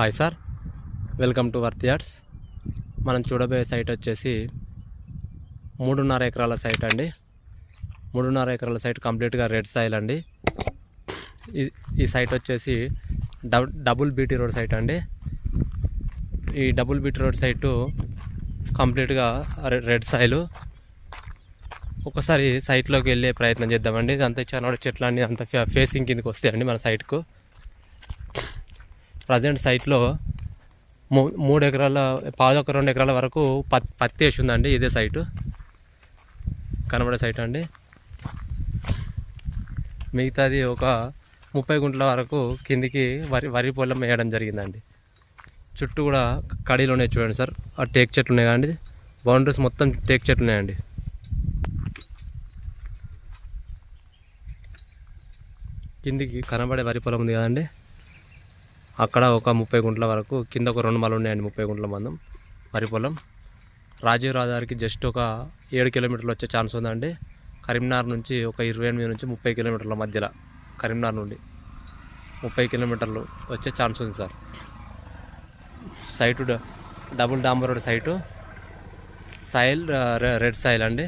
Hi sir, welcome to worth yards. మనం చూడబోయే site వచ్చేసి 3.5 ఎకరాల సైట్ అండి. 3.5 ఎకరాల సైట్ కంప్లీట్గా రెడ్ సాయిల్ అండి. ఈ సైట్ వచ్చేసి డబుల్ బీటీ రోడ్ సైట్ అండి. ఈ డబుల్ బీటీ రోడ్ సైటు కంప్లీట్గా రెడ్ సాయిల్. ఒకసారి సైట్లోకి వెళ్ళే ప్రయత్నం చేద్దామండి. ఇదంతా చాలా చెట్లు అండి, అంత ఫేసింగ్ కిందకి వస్తాయండి మన సైట్కు. ప్రజెంట్ సైట్లో 3 ఎకరాల 2 ఎకరాల వరకు పత్తి వేసి ఉందండి. ఇదే సైటు కనబడే సైట్ అండి. మిగతాది ఒక 30 గుంటల వరకు కిందికి వరి పొలం వేయడం జరిగిందండి. చుట్టూ కూడా కడీలు ఉన్నాయి చూడండి సార్. ఆ టేక్ చెట్లు ఉన్నాయి కదండి, బౌండరీస్ మొత్తం టేక్ చెట్లు ఉన్నాయండి. కిందికి కనబడే వరి పొలం ఉంది కదండి, అక్కడ ఒక 30 గుంటల వరకు, కింద ఒక 2 మలు ఉన్నాయండి. 30 గుంటల మందం వరి పొలం. రాజీవ్ రహదారికి జస్ట్ ఒక 7 కిలోమీటర్లు వచ్చే ఛాన్స్ ఉందండి. కరీంనగర్ నుంచి ఒక 28 నుంచి 30 కిలోమీటర్ల మధ్యలో, కరీంనగర్ నుండి 30 కిలోమీటర్లు వచ్చే ఛాన్స్ ఉంది సార్. సైటు డబుల్ డాంబర్ road site, soil red soil అండి.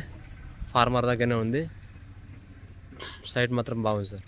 ఫార్మర్ దగ్గరనే ఉంది. సైట్ మాత్రం బాగుంది సార్.